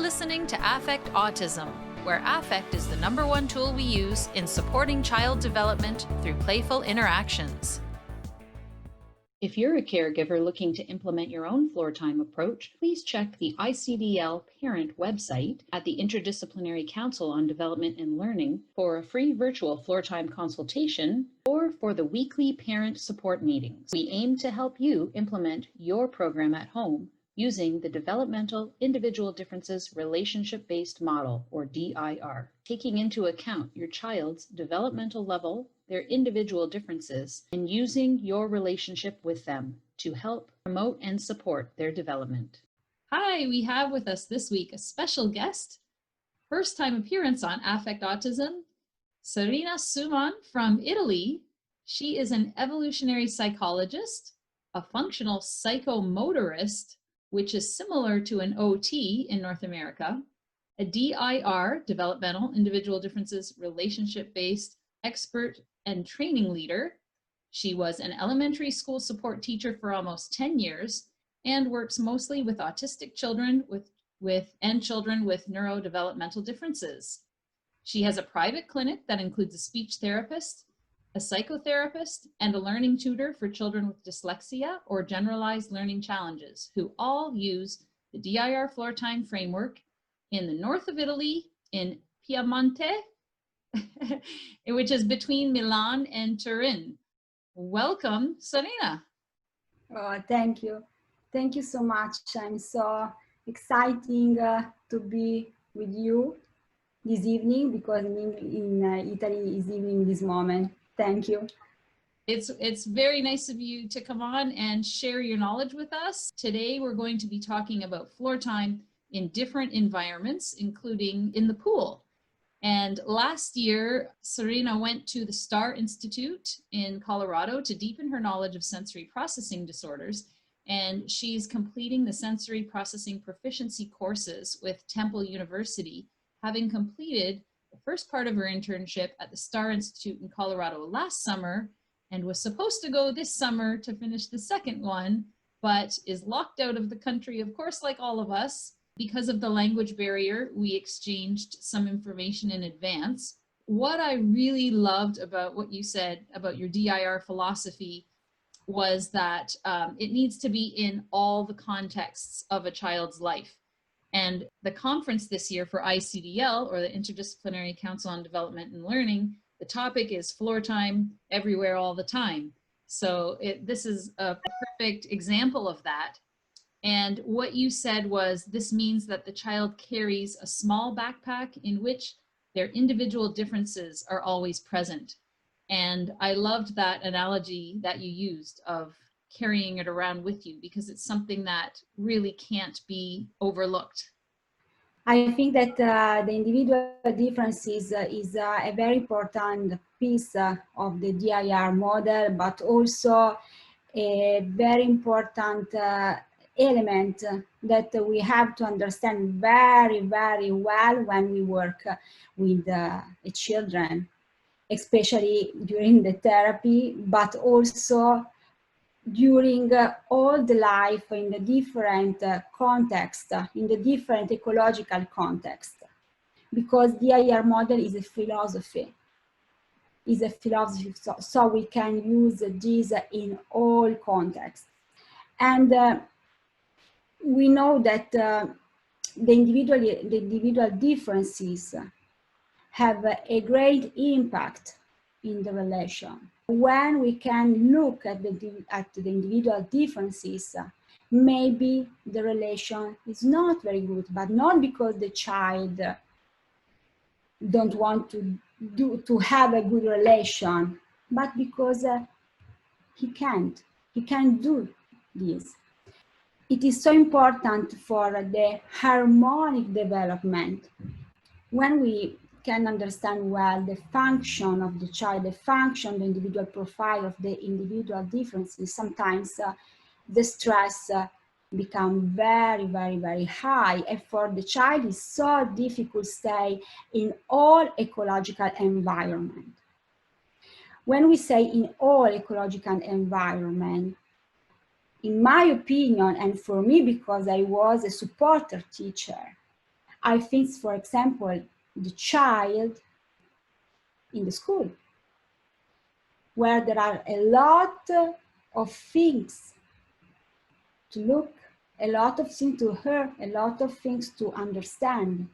listening to Affect Autism, where affect is the #1 tool we use in supporting child development through playful interactions. If you're a caregiver looking to implement your own Floortime approach, please check the ICDL parent website at the Interdisciplinary Council on Development and Learning for a free virtual Floortime consultation or for the weekly parent support meetings. We aim to help you implement your program at home using the Developmental Individual Differences Relationship-Based Model, or DIR, taking into account your child's developmental level, their individual differences, and using your relationship with them to help promote and support their development. Hi, we have with us this week a special guest, first time appearance on Affect Autism, Serena Suman from Italy. She is an evolutionary psychologist, a functional psychomotorist, which is similar to an OT in North America, a DIR, Developmental Individual Differences Relationship-Based expert and training leader. She was an elementary school support teacher for almost 10 years and works mostly with autistic children and children with neurodevelopmental differences. She has a private clinic that includes a speech therapist, a psychotherapist, and a learning tutor for children with dyslexia or generalized learning challenges, who all use the DIRFloortime framework in the north of Italy, in Piemonte, which is between Milan and Turin. Welcome, Serena. Oh, thank you. Thank you so much. I'm so exciting to be with you this evening, because in Italy is evening this moment. Thank you. It's very nice of you to come on and share your knowledge with us. Today, we're going to be talking about Floortime in different environments, including in the pool. And last year, Serena went to the STAR Institute in Colorado to deepen her knowledge of sensory processing disorders. And she's completing the sensory processing proficiency courses with Temple University, having completed the first part of her internship at the STAR Institute in Colorado last summer, and was supposed to go this summer to finish the second one, but is locked out of the country, of course, like all of us. Because of the language barrier, we exchanged some information in advance. What I really loved about what you said about your DIR philosophy was that it needs to be in all the contexts of a child's life. And the conference this year for ICDL, or the Interdisciplinary Council on Development and Learning, the topic is Floortime everywhere all the time. So this is a perfect example of that. And what you said was, this means that the child carries a small backpack in which their individual differences are always present. And I loved that analogy that you used of carrying it around with you, because it's something that really can't be overlooked. I think that the individual differences is a very important piece of the DIR model, but also a very important element that we have to understand very, very well when we work with children, especially during the therapy, but also during all the life in the different context, in the different ecological context. Because DIR model is a philosophy, so we can use this in all contexts. And we know that the individual differences have a great impact in the relation. When we can look at the individual differences, maybe the relation is not very good, but not because the child don't want to have a good relation, but because he can't do this. It is so important for the harmonic development. When we can understand well the function of the child, the individual profile of the individual differences, sometimes the stress become very, very, very high. And for the child, it's so difficult to stay in all ecological environment. When we say in all ecological environment, in my opinion, and for me, because I was a supporter teacher, I think, for example, the child in the school, where there are a lot of things to look, a lot of things to hear, a lot of things to understand.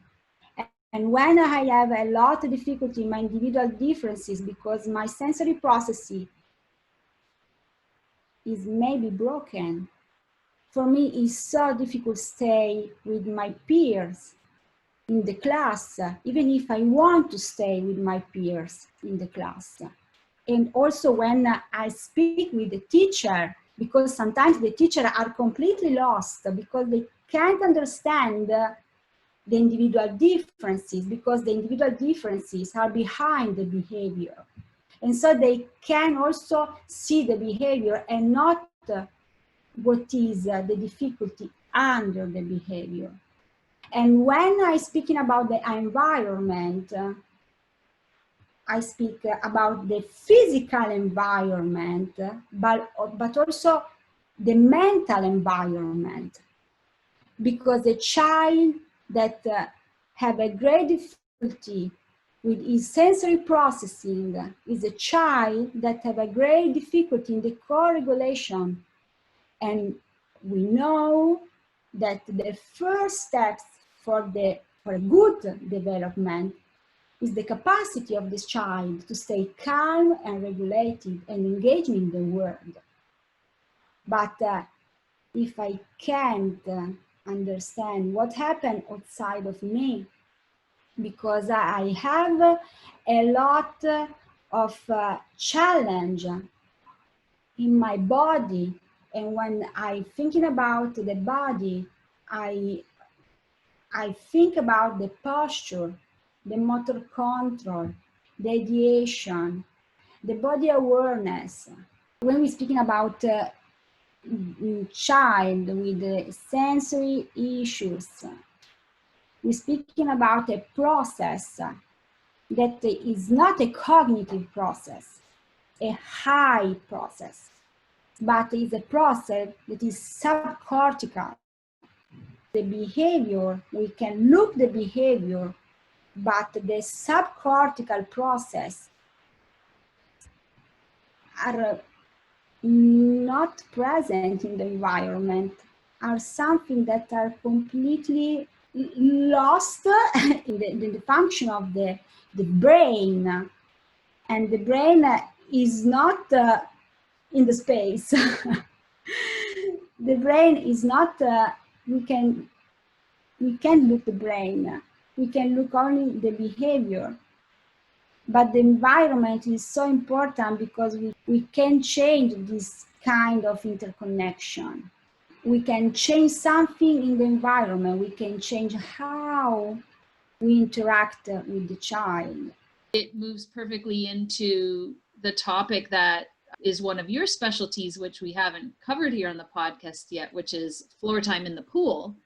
And when I have a lot of difficulty in my individual differences because my sensory processing is maybe broken, for me it's so difficult to stay with my peers in the class, even if I want to stay with my peers in the class. And also when I speak with the teacher, because sometimes the teachers are completely lost because they can't understand the individual differences, because the individual differences are behind the behavior. And so they can also see the behavior and not what is the difficulty under the behavior. And when I'm speaking about the environment, I speak about the physical environment, but also the mental environment. Because a child that have a great difficulty with his sensory processing is a child that have a great difficulty in the co-regulation. And we know that the first steps for a good development is the capacity of this child to stay calm and regulated and engaged in the world. But if I can't understand what happened outside of me, because I have a lot of challenge in my body, and when I'm thinking about the body, I think about the posture, the motor control, the ideation, the body awareness. When we're speaking about child with sensory issues, we're speaking about a process that is not a cognitive process, a high process, but is a process that is subcortical. The behavior, we can look the behavior, but the subcortical process are not present in the environment, are something that are completely lost in the function of the brain. And the brain is not in the space. The brain is not, we can look the brain, we can look only the behavior. But the environment is so important because we can change this kind of interconnection. We can change something in the environment. We can change how we interact with the child. It moves perfectly into the topic that is one of your specialties, which we haven't covered here on the podcast yet, which is floor time in the pool,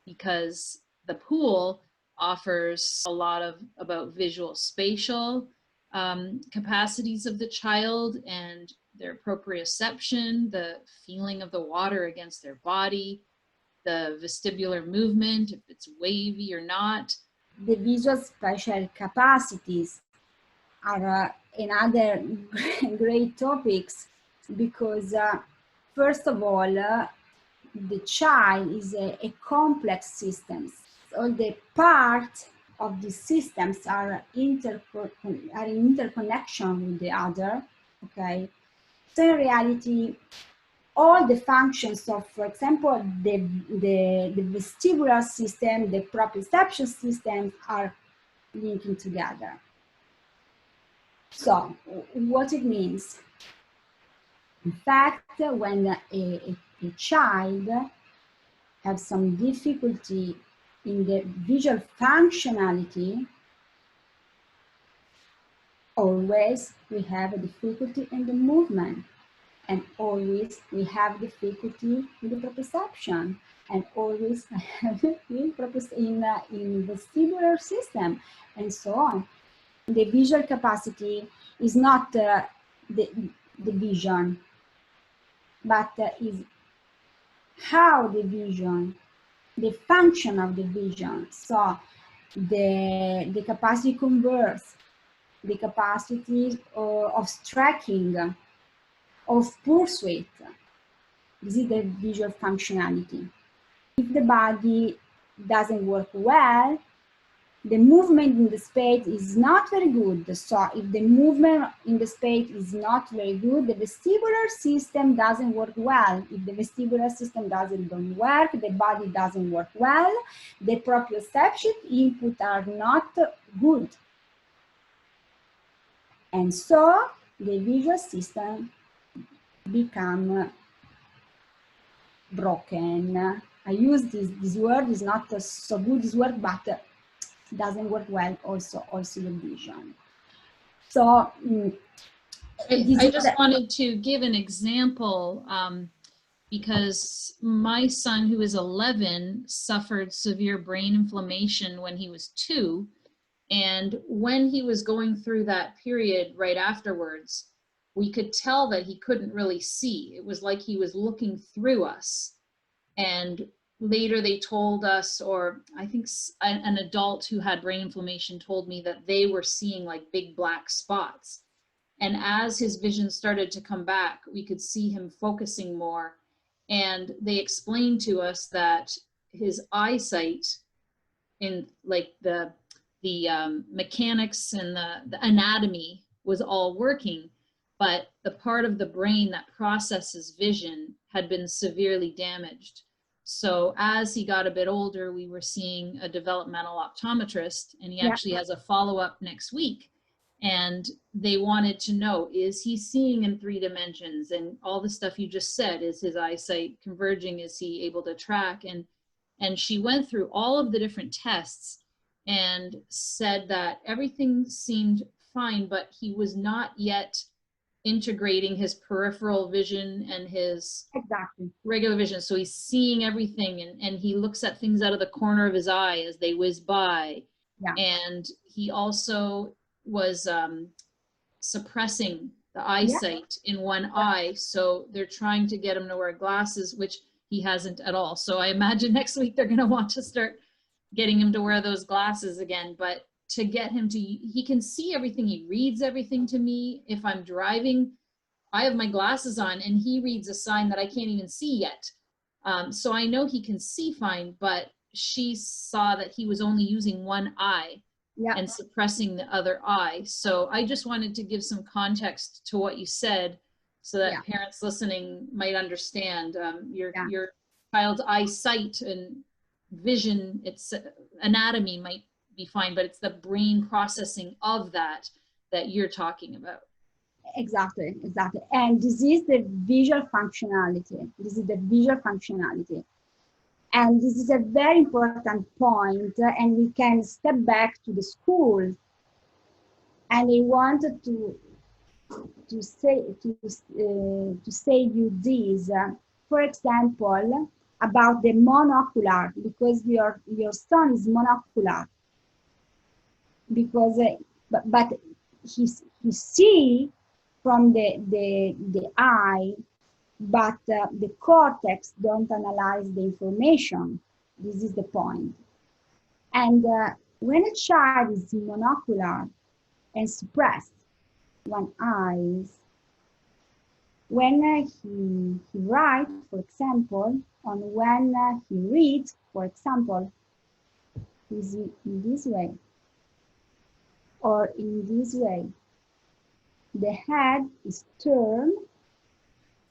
because the pool offers a lot about visual spatial capacities of the child and their proprioception, the feeling of the water against their body, the vestibular movement, if it's wavy or not. The visual spatial capacities are another great topics, because first of all, the child is a complex system. All the parts of the systems are in interconnection with the other, okay? So in reality, all the functions of, for example, the vestibular system, the proprioception system are linking together. So what it means? In fact, when a child has some difficulty in the visual functionality, always we have a difficulty in the movement, and always we have difficulty in the proprioception, and always have in vestibular system, and so on. The visual capacity is not the vision, but is how the vision, the function of the vision. So the capacity to converse, the capacity of striking, of pursuit. This is the visual functionality. If the body doesn't work well, the movement in the space is not very good. So if the movement in the space is not very good, the vestibular system doesn't work well. If the vestibular system don't work, the body doesn't work well, the proprioception input are not good. And so the visual system become broken. I use this word, is not so good this word, but doesn't work well also the vision. So I just wanted to give an example because my son, who is 11, suffered severe brain inflammation when he was 2. And when he was going through that period right afterwards, we could tell that he couldn't really see. It was like he was looking through us. And later they told us, or I think an adult who had brain inflammation told me that they were seeing like big black spots. And as his vision started to come back, we could see him focusing more. And they explained to us that his eyesight, in like the mechanics and the anatomy was all working, but the part of the brain that processes vision had been severely damaged. So as he got a bit older, we were seeing a developmental optometrist, and he actually has a follow-up next week. And they wanted to know, is he seeing in 3 dimensions? And all the stuff you just said, is his eyesight converging? Is he able to track? And she went through all of the different tests and said that everything seemed fine, but he was not yet integrating his peripheral vision and his regular vision. So he's seeing everything, and he looks at things out of the corner of his eye as they whiz by. And he also was suppressing the eyesight in one eye. So they're trying to get him to wear glasses, which he hasn't at all. So I imagine next week they're going to want to start getting him to wear those glasses again. But to get him to, he can see everything. He reads everything to me. If I'm driving, I have my glasses on and he reads a sign that I can't even see yet. So I know he can see fine, but she saw that he was only using one eye and suppressing the other eye. So I just wanted to give some context to what you said so that parents listening might understand. Your child's eyesight and vision, its anatomy might be fine, but it's the brain processing of that you're talking about. Exactly. And this is the visual functionality. And this is a very important point, and we can step back to the school. And I wanted to say you this, for example, about the monocular, because your son is monocular, because but he see from the eye, but the cortex don't analyze the information. This is the point. And when a child is monocular and suppressed one eye, when he writes, for example, and when he reads, for example, is in this way or in this way. The head is turned.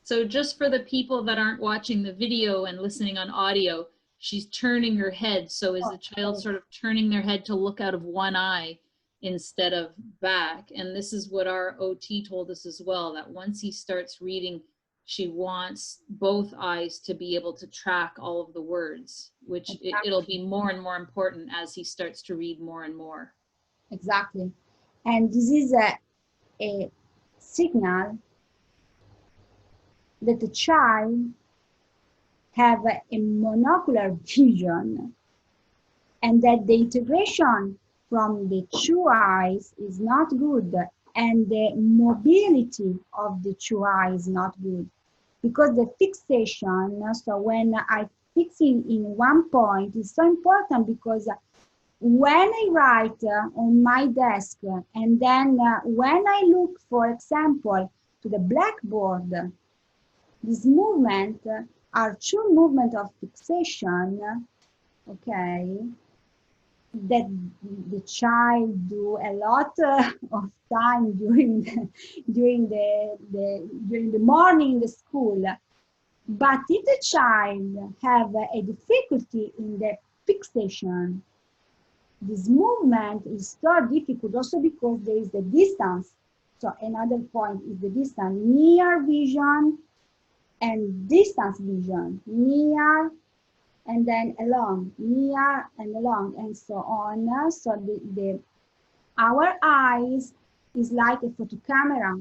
So just for the people that aren't watching the video and listening on audio, she's turning her head. So is the child sort of turning their head to look out of one eye instead of back? And this is what our OT told us as well, that once he starts reading, she wants both eyes to be able to track all of the words, which it'll be more and more important as he starts to read more and more. Exactly. And this is a signal that the child have a monocular vision, and that the integration from the 2 eyes is not good, and the mobility of the 2 eyes is not good, because the fixation, so when I fix in one point is so important, because when I write on my desk, and then when I look, for example, to the blackboard, this movement are two movements of fixation, okay, that the child do a lot of time during during the morning in the school. But if the child have a difficulty in the fixation, this movement is so difficult also because there is the distance. So another point is the distance, near vision and distance vision, near and then along, near and along, and so on. So our eyes is like a photo camera.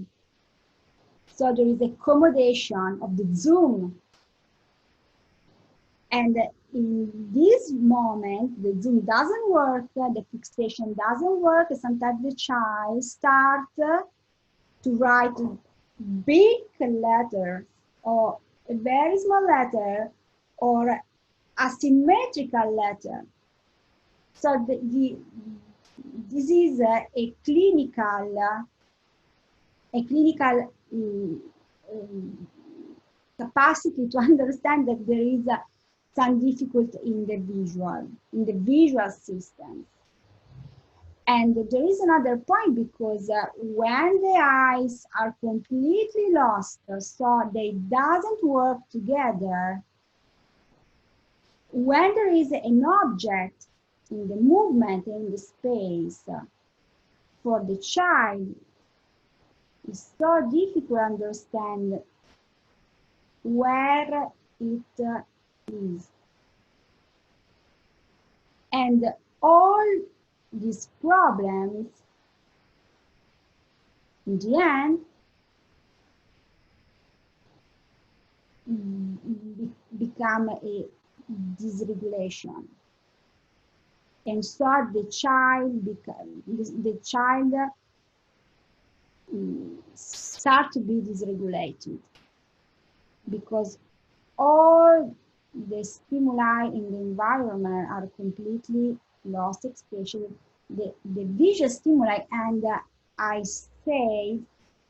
So there is accommodation of the zoom. And in this moment, the zoom doesn't work, the fixation doesn't work. Sometimes the child starts to write big letters or a very small letter or asymmetrical letter. So this is a clinical capacity to understand that there is some difficulty in the visual system. And there is another point because when the eyes are completely lost, so they doesn't work together, when there is an object in the movement in the space, for the child, it's so difficult to understand where it is. And all these problems, in the end, become a dysregulation. And so the child start to be dysregulated because all the stimuli in the environment are completely lost, especially the visual stimuli. And I say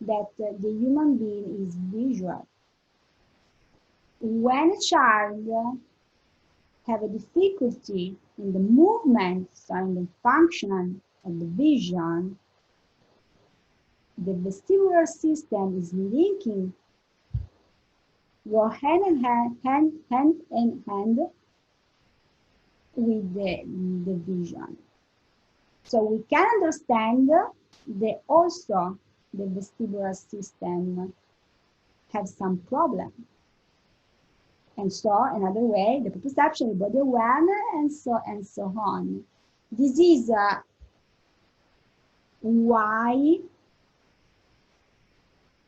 that the human being is visual. When a child have a difficulty in the movement, so in the function of the vision, the vestibular system is linking go hand in hand with the vision. So we can understand also the vestibular system have some problem. And so another way, the perception, the body awareness, and so on. This is why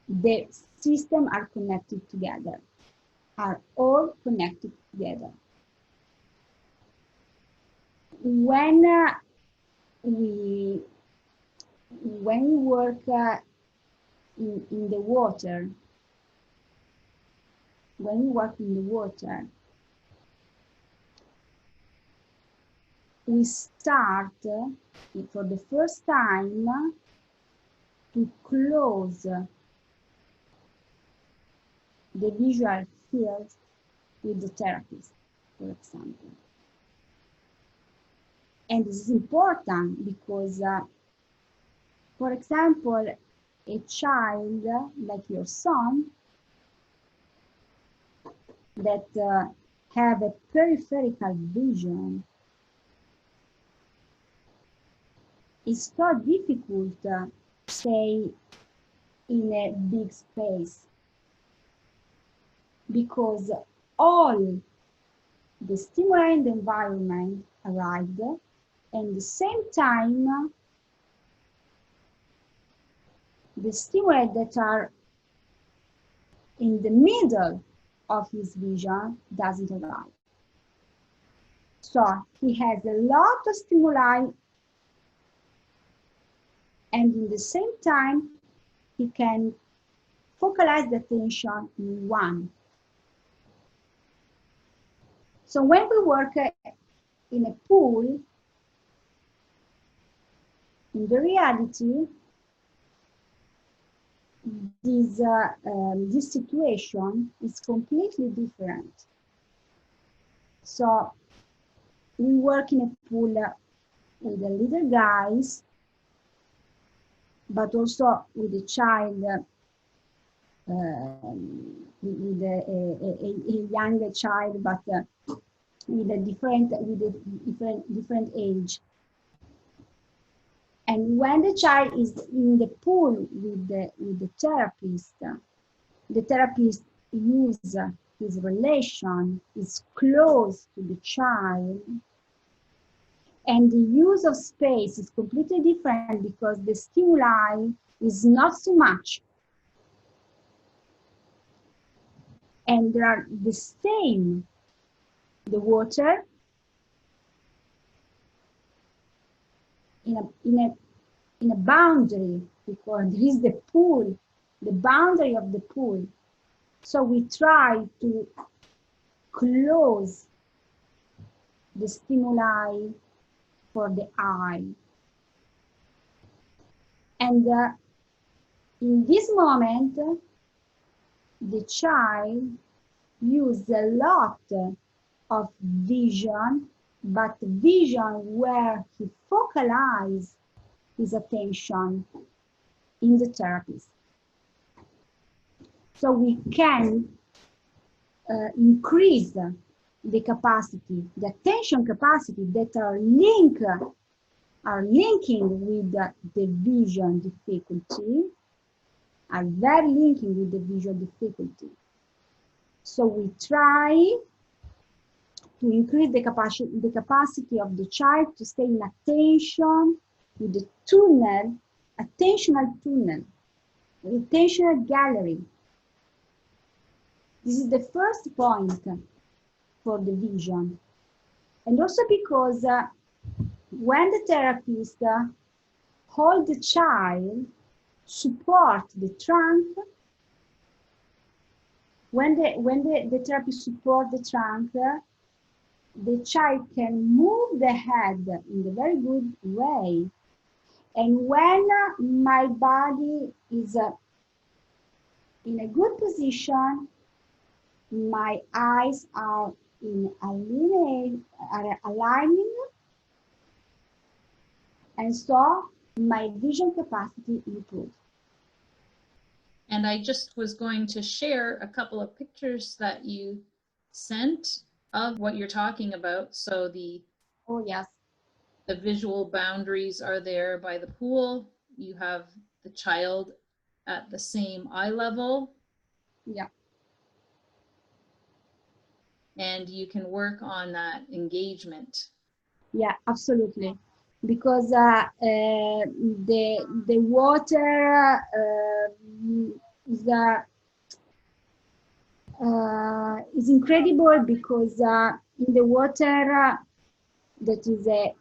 the systems are connected together, are all connected together. When we work in the water, we start for the first time to close the visual field with the therapist, for example. And this is important because, for example, a child like your son that have a peripheral vision, it's so difficult, say, in a big space, because all the stimuli in the environment arrived, and at the same time, the stimuli that are in the middle of his vision doesn't arrive. So he has a lot of stimuli, and in the same time, he can focalize the attention in one. So when we work in a pool, In the reality, this situation is completely different. So we work in a pool with the little guys, but also with a child, with a younger child, but with a different age. And when the child is in the pool with the therapist uses his relation, is close to the child, and the use of space is completely different because the stimuli is not so much. And they are the same. The water in a boundary, because there is the pool, the boundary of the pool. So we try to close the stimuli for the eye. And in this moment, the child uses a lot of vision, but vision where he focalizes his attention in the therapist. So we can increase the capacity, the attention capacity that are linking with the vision difficulty, are very linking with the visual difficulty. So we try to increase the capacity of the child to stay in attention with the tunnel, attentional tunnel, the attentional gallery. This is the first point for the vision. And also because when the therapist holds the child, support the trunk, when the therapist supports the trunk, the child can move the head in a very good way. And when my body is in a good position, my eyes are in aligning, and so my vision capacity improves. And I just was going to share a couple of pictures that you sent of what you're talking about. So Oh yes, the visual boundaries are there by the pool. You have the child at the same eye level. yeah. And you can work on that engagement. Yeah, absolutely. Because the water is incredible because in the water that is a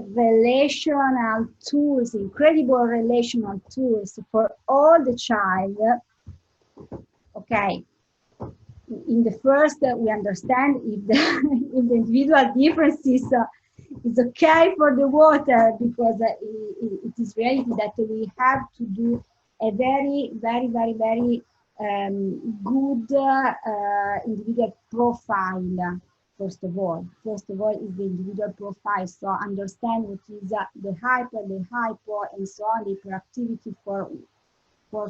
relational tools, incredible relational tools for all the child. Okay, in the first we understand if the if the individual differences is okay for the water, because it is reality that we have to do a very good individual profile. First of all is the individual profile. So understand what is the hyper, the hypo, and so on, the hyperactivity for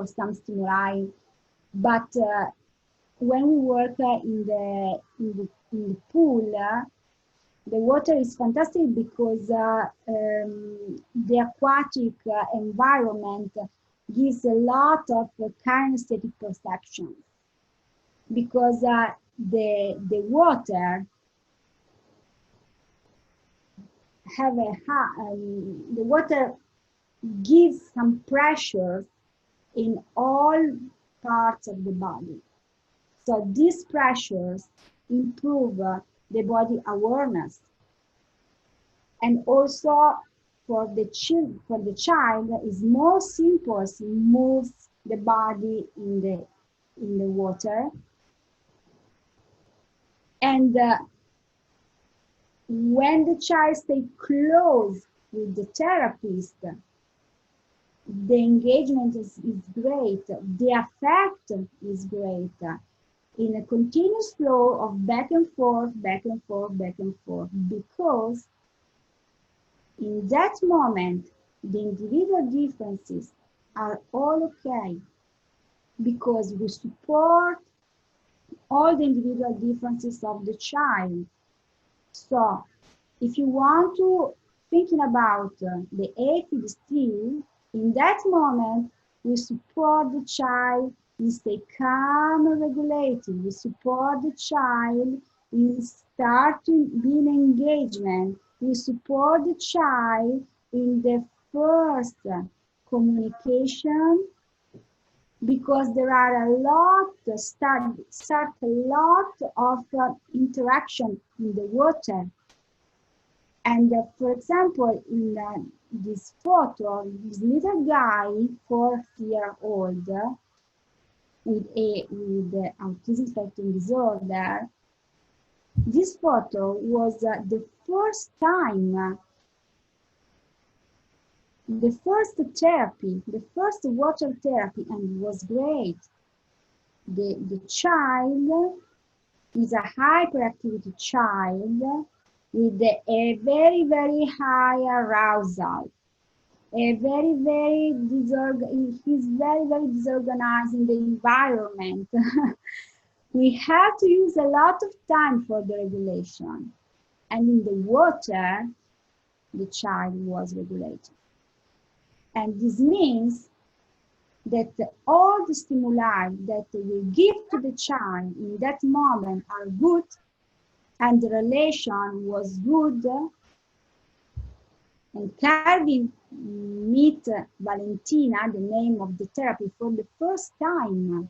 some stimuli. But when we work in the pool, the water is fantastic because the aquatic environment gives a lot of kinesthetic perception, because the water the water gives some pressure in all parts of the body. So these pressures improve the body awareness, and also for the child is more simple. It moves the body in the water, and when the child stays close with the therapist, the engagement is great, the affect is great, in a continuous flow of back and forth, back and forth, back and forth, because in that moment, the individual differences are all okay, because we support all the individual differences of the child. So if you want to thinking about the ADHD, in that moment, we support the child in stay calm and regulated. We support the child in starting being engagement. We support the child in the first communication, because there are a lot, start a lot of interaction in the water. And for example, in this photo, this little guy, 4-year-old, with the autism spectrum disorder, this photo was the first time, the first therapy, the first water therapy, and it was great. The child is a hyperactivity child with a very, very high arousal, a very, very he's very, very disorganized in the environment. We have to use a lot of time for the regulation. And in the water, the child was regulated. And this means that all the stimuli that we give to the child in that moment are good, and the relation was good. And Calvin meet Valentina, the name of the therapy, for the first time.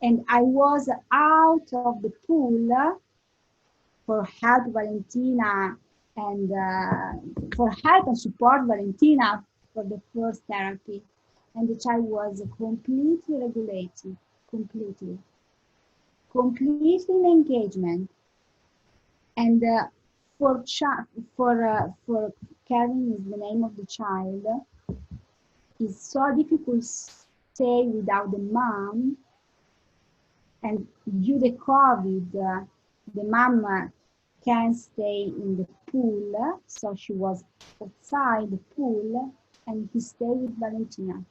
And I was out of the pool for help Valentina and for help and support Valentina for the first therapy. And the child was completely regulated, completely in engagement. And for Kevin is the name of the child. It's so difficult to stay without the mom, and due to COVID, the mom can't stay in the pool, so she was outside the pool, and he stayed with Valentina.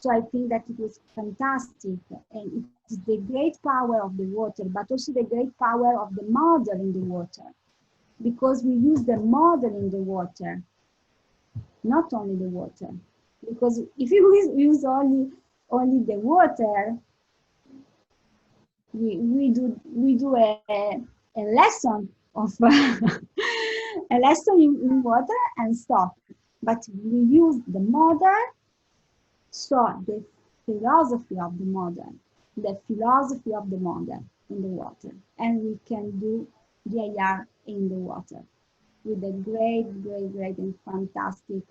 So I think that it was fantastic, and it's the great power of the water, but also the great power of the mother in the water, because we use the mother in the water, not only the water. Because if you use only the water, we do a lesson of a lesson in water and stop. But we use the mother, so the philosophy of the mother in the water, and we can do DIR in the water with a great and fantastic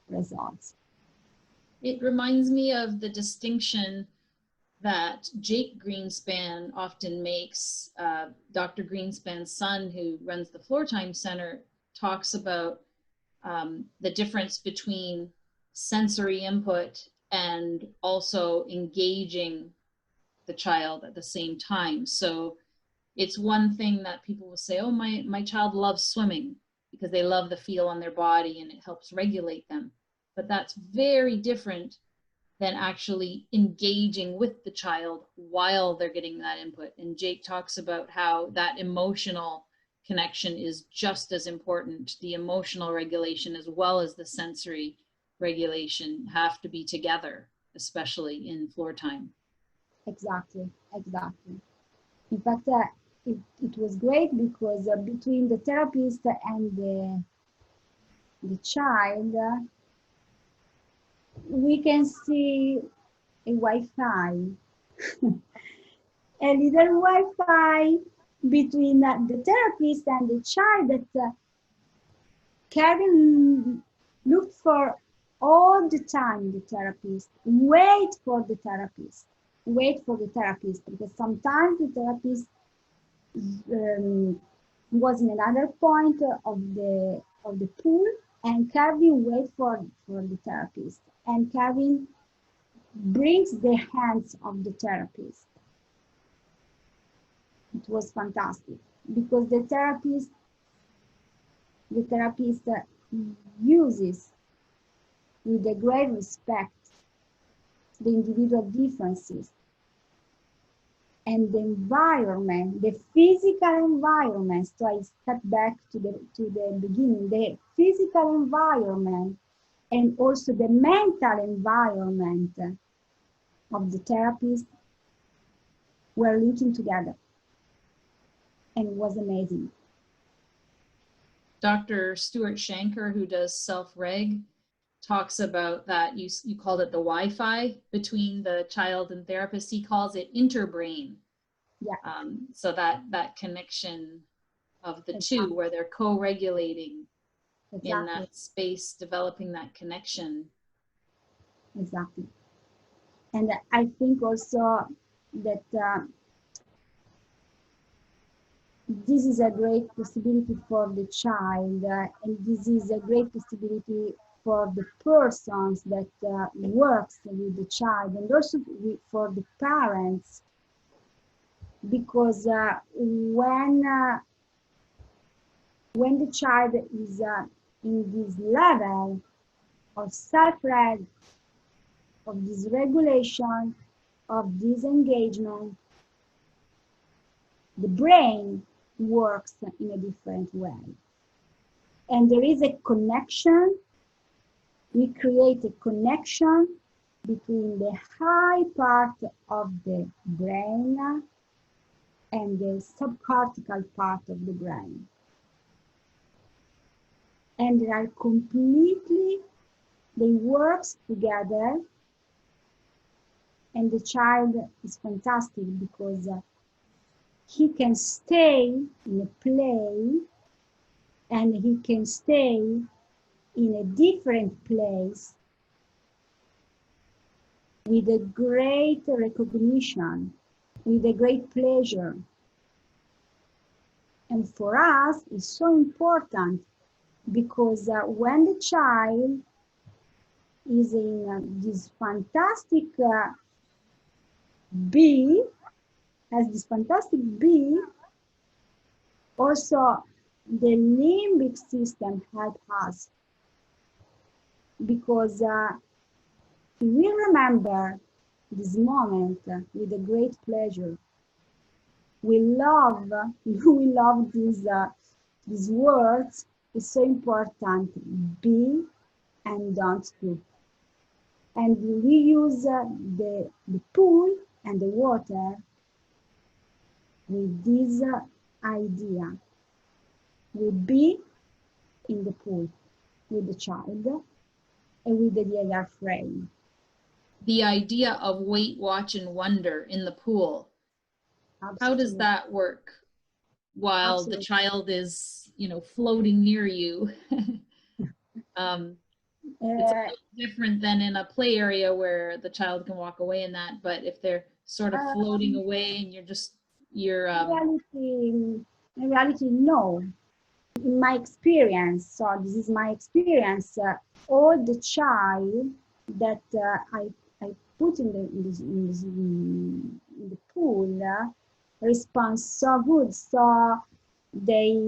results. It reminds me of the distinction that Jake Greenspan often makes. Dr. Greenspan's son, who runs the Floortime Center, talks about the difference between sensory input and also engaging the child at the same time. So it's one thing that people will say, oh, my child loves swimming because they love the feel on their body and it helps regulate them. But that's very different than actually engaging with the child while they're getting that input. And Jake talks about how that emotional connection is just as important. The emotional regulation as well as the sensory regulation have to be together, especially in floor time. Exactly. In fact, it was great because between the therapist and the child, we can see a Wi-Fi, a little Wi-Fi between the therapist and the child that Kevin looked for all the time. The therapist, wait for the therapist, because sometimes the therapist was in another point of the pool, and Kevin wait for the therapist, and Kevin brings the hands of the therapist. It was fantastic because the therapist uses with a great respect the individual differences and the environment, the physical environment. So I step back to the beginning, the physical environment and also the mental environment of the therapist were linking together, and it was amazing. Dr. Stuart Shanker, who does self-reg, talks about that. You called it the Wi-Fi between the child and therapist. He calls it interbrain. Yeah. So that connection of the two, where they're co-regulating in that space, developing that connection. Exactly. And I think also that this is a great possibility for the child, and this is a great possibility for the persons that works with the child, and also for the parents, because when the child is in this level of self-reg, of dysregulation, of disengagement, the brain works in a different way. And there is a connection. We create a connection between the high part of the brain and the subcortical part of the brain. And they are completely, they work together, and the child is fantastic because he can stay in a play, and he can stay in a different place with a great recognition, with a great pleasure. And for us, it's so important because when the child is in this fantastic has this fantastic B, also the limbic system helps us, because we remember this moment with a great pleasure. We love these words. It's so important, be and don't do. And we use the pool and the water with this idea. We be in the pool with the child and with the DIR frame. The idea of wait, watch, and wonder in the pool. Absolutely. How does that work while Absolutely. The child is, floating near you? It's a little different than in a play area where the child can walk away in that, but if they're sort of floating away and you're in reality, no. In my experience, so this is my experience, all the child that I put in the pool respond so good. So they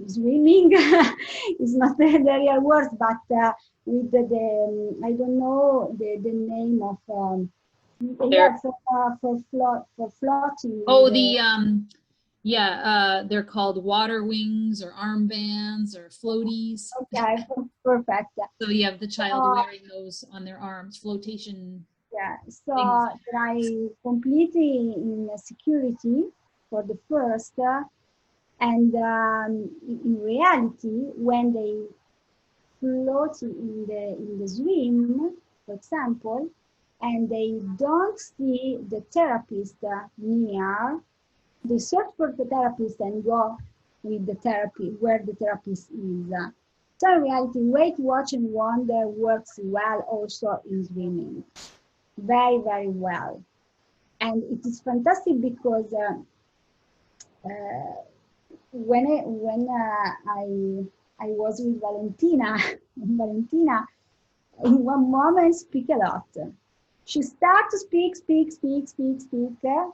swimming is not the real word, but with the I don't know the name of for floating. Oh, they're called water wings or armbands or floaties. Okay, perfect. So you have the child wearing those on their arms, flotation. Yeah, so I completely in security for the first, and in reality, when they float in the swim, for example, and they don't see the therapist near, they search for the therapist and go with the therapy where the therapist is. So in reality, wait, watch, and wonder works well also in swimming. Very, very well. And it is fantastic because when I was with Valentina, Valentina in one moment speak a lot. She started to speak,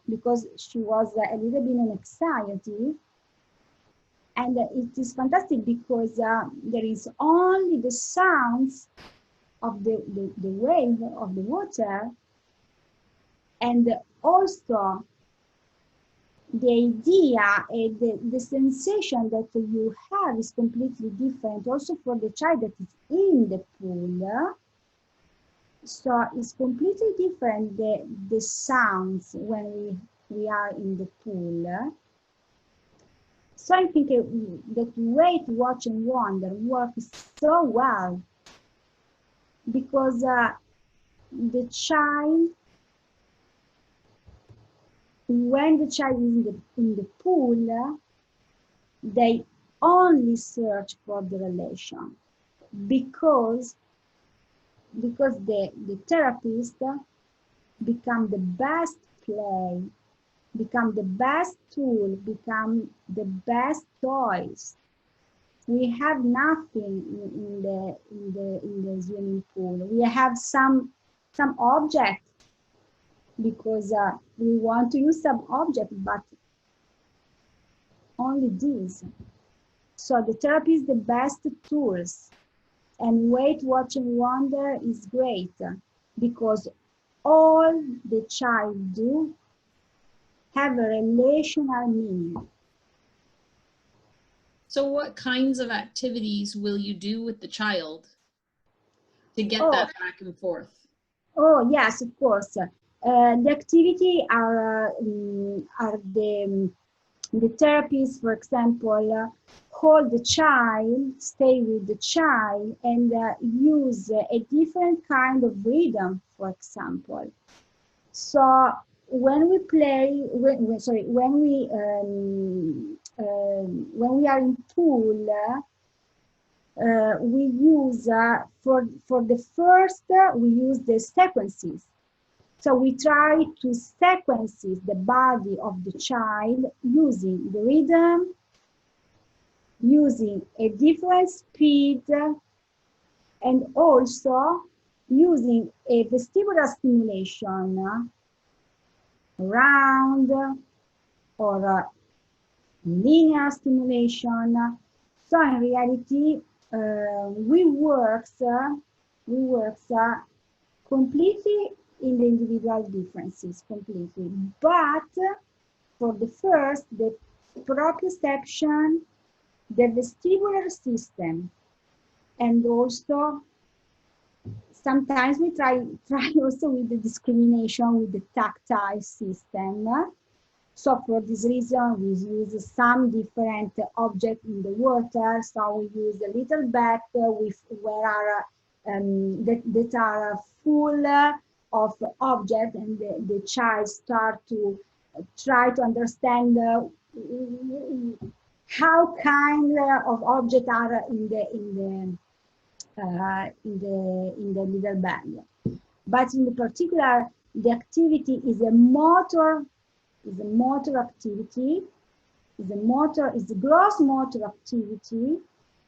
because she was a little bit in anxiety. And it is fantastic because there is only the sounds of the wave of the water, and also the idea and the sensation that you have is completely different also for the child that is in the pool. So it's completely different, the sounds when we are in the pool. So I think that Wait, Watch and Wonder works so well because the child, when the child is in the pool, they only search for the relation because the therapist become the best play, become the best tool, become the best toys. We have nothing in the swimming pool. We have some object because we want to use some object, but only this. So the therapy is the best tools, and Wait, Watch and Wonder is great because all the child do have a relational meaning. So what kinds of activities will you do with the child to get that back and forth? Oh, yes, of course. The activity are the therapies, for example, hold the child, stay with the child, and use a different kind of rhythm, for example. So when we play, when we are in pool, we use for the first we use the sequences. So we try to sequence the body of the child using the rhythm, using a different speed, and also using a vestibular stimulation round or linear stimulation. So in reality, we works completely in the individual differences, completely. But for the first, the proprioception, the vestibular system, and also sometimes we try also with the discrimination with the tactile system. So for this reason, we use some different objects in the water. So we use a little bag with that are full of objects, and the child start to try to understand how kind of objects are in the little bag. But in particular, the activity is a motor activity, is a gross motor activity,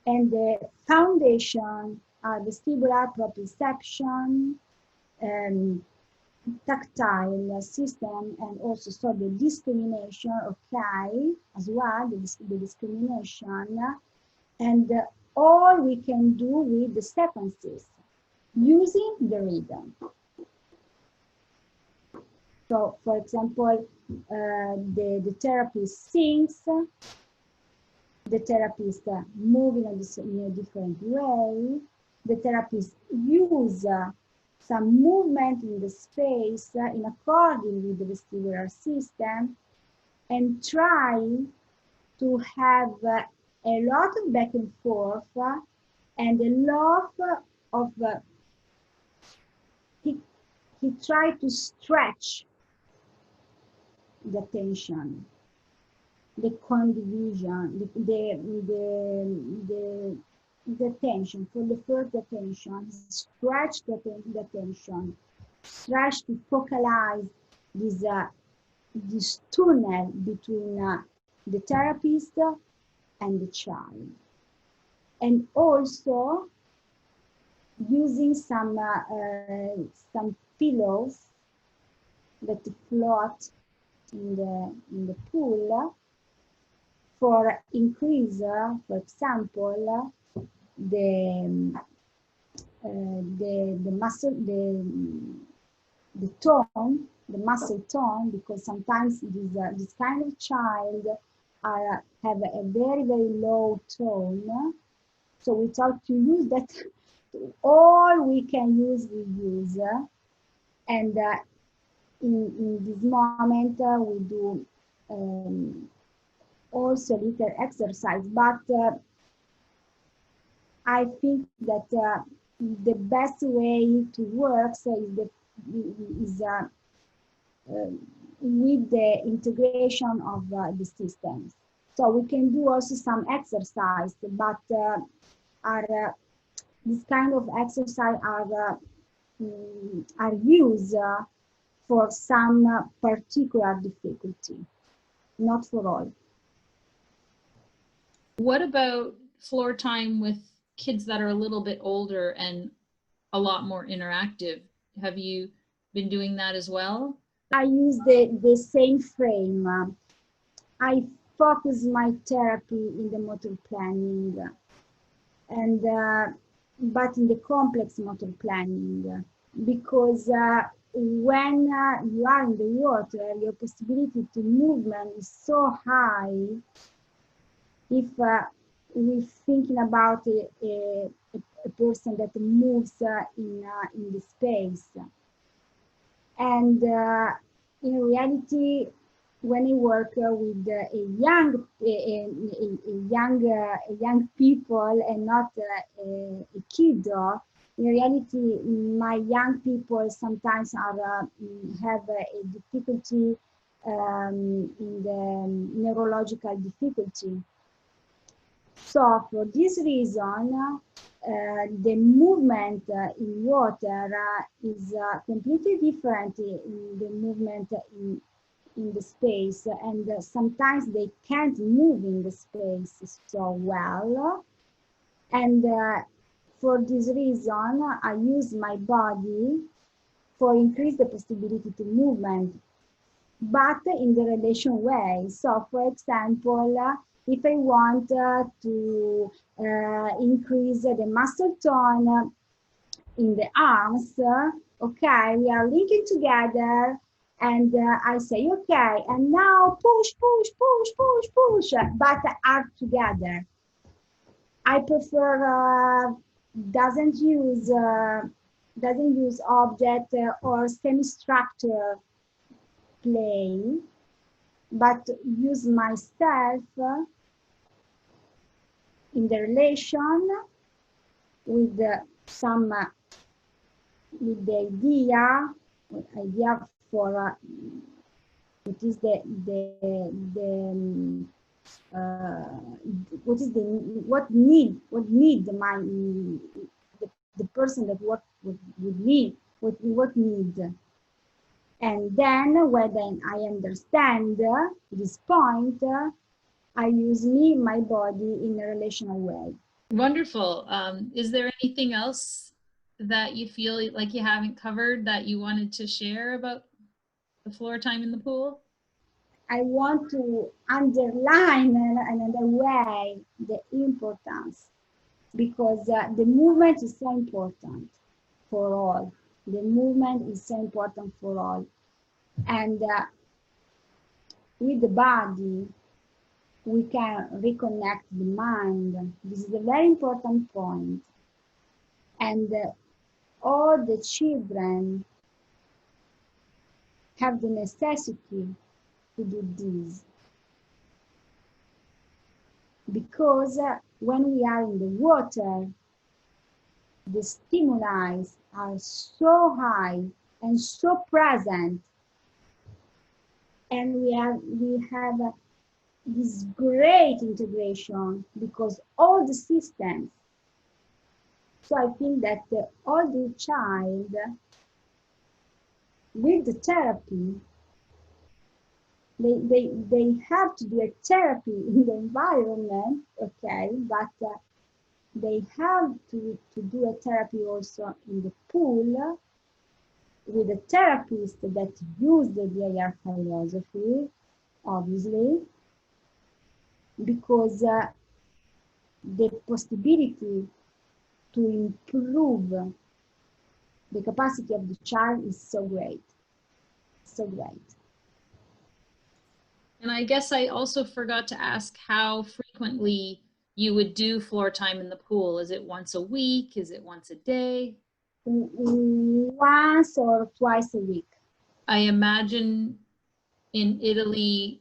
and the foundation are vestibular, proprioception, tactile system, and also so the discrimination, okay, as well, the discrimination, and all we can do with the sequences using the rhythm. So, for example, the therapist sings, the therapist moving in a different way, the therapist use some movement in the space in accordance with the vestibular system, and try to have a lot of back and forth and a lot of he tried to stretch the tension, the condivision, the tension. For the first attention, stretch the tension, stretch to focalize this tunnel between the therapist and the child. And also using some pillows that float in the pool for increase, for example, the muscle, the tone, the muscle tone, because sometimes this kind of child have a very, very low tone. So we try to use that, all we can use, we use. And in this moment, we do also little exercise, but I think that the best way to work is with the integration of the systems. So we can do also some exercise, but this kind of exercise are used for some particular difficulty, not for all. What about floor time with kids that are a little bit older and a lot more interactive? Have you been doing that as well? I use the same frame. I focus my therapy in the motor planning, and but in the complex motor planning, because when you are in the water, your possibility to movement is so high. If we're thinking about a person that moves in the space, and in reality, when I work with young people and not a kid, in reality, my young people sometimes have a difficulty in the neurological difficulty. So for this reason, the movement in water is completely different in the movement in the space, and sometimes they can't move in the space so well. And for this reason, I use my body for increase the possibility to movement, but in the relation way. So for example, if I want to increase the muscle tone in the arms, okay, we are linking together, and I say, okay, and now push, push, push, push, push, but are together. I prefer doesn't use object or semi-structure play, but use myself in the relation with some with the idea for what is what need the person that what would need, what need. And then when I understand this point, I use my body in a relational way. Wonderful. Is there anything else that you feel like you haven't covered that you wanted to share about the floor time in the pool? I want to underline in another way the importance, because the movement is so important for all. The movement is so important for all. And with the body, we can reconnect the mind. This is a very important point. And all the children have the necessity to do this. Because when we are in the water, the stimuli are so high and so present, and we have this great integration because all the systems. So I think that all the child with the therapy they have to do a therapy in the environment, okay, but they have to do a therapy also in the pool with a therapist that used the DIR philosophy, obviously, because the possibility to improve the capacity of the child is so great, so great. And I guess I also forgot to ask how frequently you would do floor time in the pool. Is it once a week? Is it once a day? Once or twice a week. I imagine in Italy,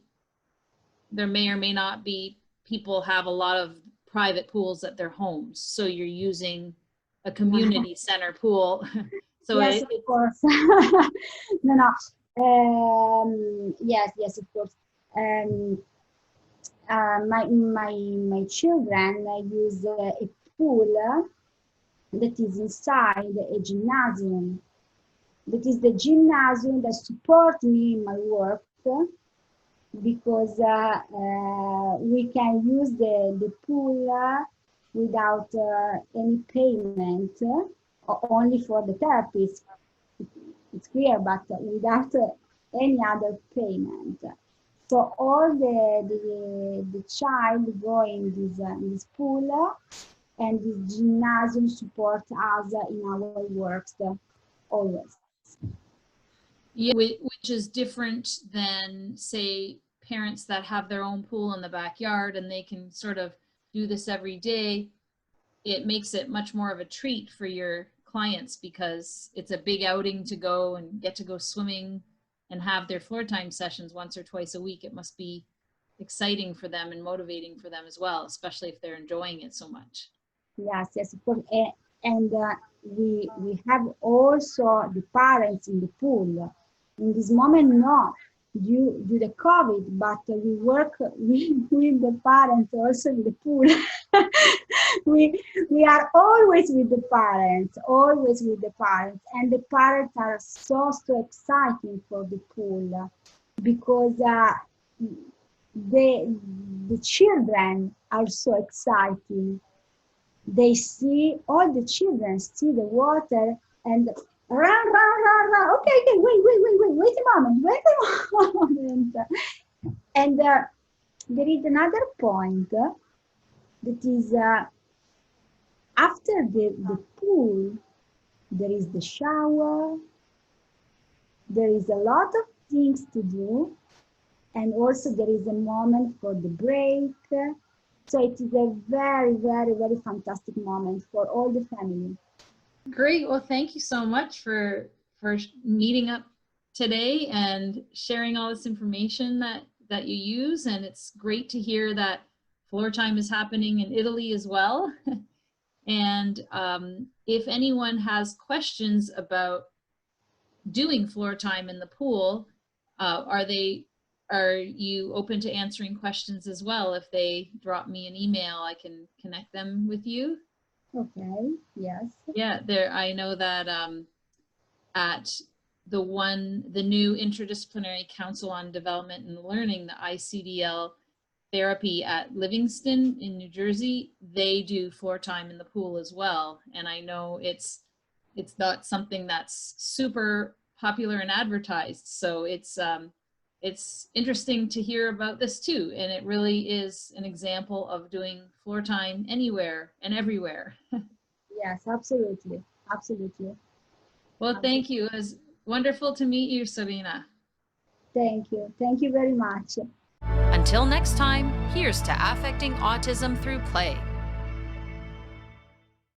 there may or may not be, people have a lot of private pools at their homes. So you're using a community center pool. So yes, of course. No. Yes, of course. My children use a pool that is inside a gymnasium. That is the gymnasium that supports me in my work, because we can use the pool without any payment, only for the therapist. It's clear, but without any other payment. So all the child go in this pool, and this gymnasium supports us in our works always. Yeah, which is different than, say, parents that have their own pool in the backyard and they can sort of do this every day. It makes it much more of a treat for your clients because it's a big outing to go and get to go swimming and have their floor time sessions once or twice a week. It must be exciting for them and motivating for them as well, especially if they're enjoying it so much. Yes, of course. And we have also the parents in the pool. In this moment, no, due to the COVID, but we work with the parents also in the pool. we are always with the parents, and the parents are so exciting for the pool, because the children are so exciting. They see, all the children see the water and run. Okay, wait a moment. And there is another point that is, after the pool, there is the shower. There is a lot of things to do. And also there is a moment for the break. So it is a very, very, very fantastic moment for all the family. Great. Well, thank you so much for meeting up today and sharing all this information that you use. And it's great to hear that floor time is happening in Italy as well. And if anyone has questions about doing floor time in the pool, are you open to answering questions as well? If they drop me an email, I can connect them with you. Okay, yes. Yeah, I know that at the new Interdisciplinary Council on Development and Learning, the ICDL therapy at Livingston in New Jersey, they do floor time in the pool as well. And I know it's not something that's super popular and advertised. So it's interesting to hear about this too. And it really is an example of doing floor time anywhere and everywhere. Yes, absolutely. Well, thank you. It was wonderful to meet you, Serena. Thank you very much. Until next time, here's to affecting autism through play.